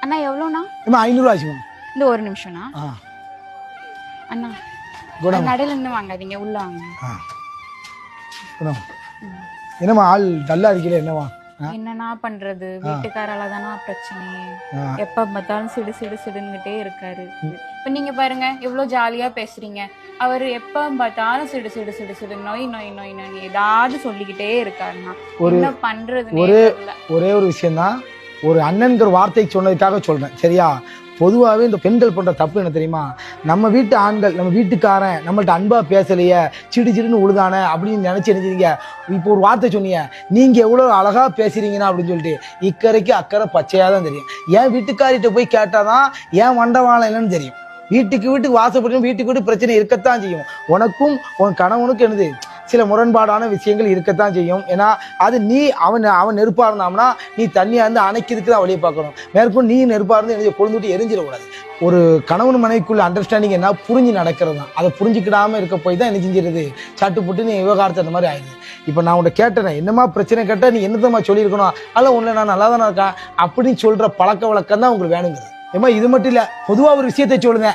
அண்ணா எவ்வளோண்ணா? 500 ஆச்சுமா. இந்த ஒரு நிமிஷம்ண்ணா. அண்ணா நடையில இருந்து வாங்காதீங்க, உள்ள வாங்க. என்னம்மா ஆள் டல்லா இருக்கீங்களே, என்னவா? என்னன்னா பண்றது, வீட்டுக்காரால தானா பிரச்சனையே. எப்ப பார்த்தாலும் சிடு சிடு சிடுன்னுட்டே இருக்காரு. இப்ப நீங்க பாருங்க எவ்வளவு ஜாலியா பேசுறீங்க, அவரு எப்ப பார்த்தாலும் சிடு சிடு சிடு சிடு நோய் நோய் நோய் நோய் ஏதாவது சொல்லிக்கிட்டே இருக்காருன்னா என்ன பண்றது? ஒரே ஒரு விஷயம் தான், ஒரு அண்ணன்கிற வார்த்தை சொன்னதுக்காக சொல்றேன், சரியா? பொதுவாகவே இந்த பெண்கள் பண்ணுற தப்பு என்ன தெரியுமா? நம்ம வீட்டு ஆண்கள், நம்ம வீட்டுக்காரன் நம்மள்ட்ட அன்பா பேசலையே, சிடு சிடுன்னு உழுதானே அப்படின்னு நினைச்சு நினைச்சிருங்க. இப்போ ஒரு வார்த்தை சொன்னீங்க, நீங்க எவ்வளவு அழகா பேசுறீங்கன்னா அப்படின்னு சொல்லிட்டு, இக்கரைக்கு அக்கறை பச்சையா தான் தெரியும். ஏன் வீட்டுக்காரிட்ட போய் கேட்டாதான் ஏன் மண்டவாளம் என்னன்னு தெரியும். வீட்டுக்கு வாசப்பட்டு வீட்டுக்கு பிரச்சனை இருக்கத்தான் செய்யும். உனக்கும் உன் கணவனுக்கும் என்னது சில முரண்பாடான விஷயங்கள் இருக்கத்தான் செய்யும். ஏன்னா அது நீ அவன் நெருப்பா இருந்தாம்னா நீ தண்ணியா இருந்து அணைக்கிறதுக்கு தான் வழியை பார்க்கணும். மேற்கொண்டு நீ நெருப்பா இருந்து எனக்கு கொழுந்துட்டு எரிஞ்சிடக்கூடாது. ஒரு கணவன் மனைவிக்குள்ள அண்டர்ஸ்டாண்டிங் என்ன புரிஞ்சு நடக்கிறது தான். அதை புரிஞ்சுக்கிடாம இருக்க போய் தான் என்ன செஞ்சிருது, சட்டு புட்டு நீ விவகாரத்தை அந்த மாதிரி ஆயிடுது. இப்போ நான் உன்னை கேட்டேன், என்னமா பிரச்சனை கேட்டால் நீ என்னதமா சொல்லியிருக்கணும், அதில் ஒன்று நான் நல்லா தானே இருக்கேன் அப்படின்னு சொல்ற பழக்க வழக்கம் தான் உங்களுக்கு வேணுங்கிறது. ஏமா இது மட்டும் இல்லை, பொதுவாக ஒரு விஷயத்தை சொல்லுங்க.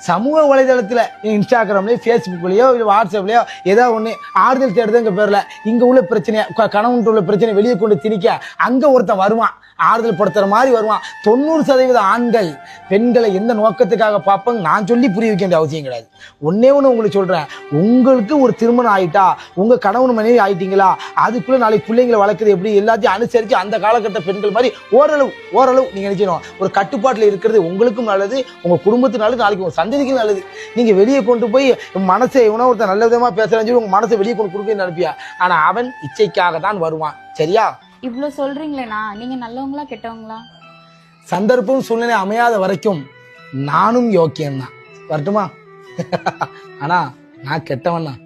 சமூக வலைதளத்தில் இன்ஸ்டாகிராம்லேயோ ஃபேஸ்புக்லேயோ இல்லை வாட்ஸ்அப்லேயோ ஏதாவது ஒன்று ஆறுதல் தேடுதுங்க பேரில் இங்கே உள்ள பிரச்சனையை கணவன்ட்டு உள்ள பிரச்சனை வெளியே கொண்டு திணிக்க அங்கே ஒருத்தன் வருவான், ஆறுதல் படுத்துற மாதிரி வருவான். 90% ஆண்கள் பெண்களை எந்த நோக்கத்துக்காக பார்ப்பாங்க நான் சொல்லி புரிய வைக்க வேண்டிய அவசியம் கிடையாது. ஒன்னே ஒன்று உங்களுக்கு சொல்கிறேன், உங்களுக்கு ஒரு திருமணம் ஆகிட்டா, உங்கள் கணவன் மனைவி ஆகிட்டீங்களா, அதுக்குள்ளே நாளைக்கு பிள்ளைங்களை வளர்க்குறது எப்படி எல்லாத்தையும் அனுசரித்து அந்த காலகட்ட பெண்கள் மாதிரி ஓரளவு நீங்கள் நினைக்கணும். ஒரு கட்டுப்பாட்டில் இருக்கிறது உங்களுக்கும் நல்லது, உங்கள் குடும்பத்துக்கு நல்லது, நாளைக்கு உங்கள் சந்ததிக்கும் நல்லது. நீங்கள் வெளியே கொண்டு போய் மனசை எவனோ ஒருத்தர் நல்ல விதமாக பேசுகிறேன்னு சொல்லி உங்கள் மனசை வெளியே கொண்டு கொடுக்க நினைப்பியா, ஆனால் அவன் இச்சைக்காக தான் வருவான். சரியா? இவ்வளவு சொல்றீங்களேண்ணா, நீங்க நல்லவங்களா கெட்டவங்களா? சந்தர்ப்பம் சூழ்நிலை அமையாத வரைக்கும் நானும் யோக்கியம் தான். வரட்டுமா? ஆனா நான் கெட்டவன் தான்.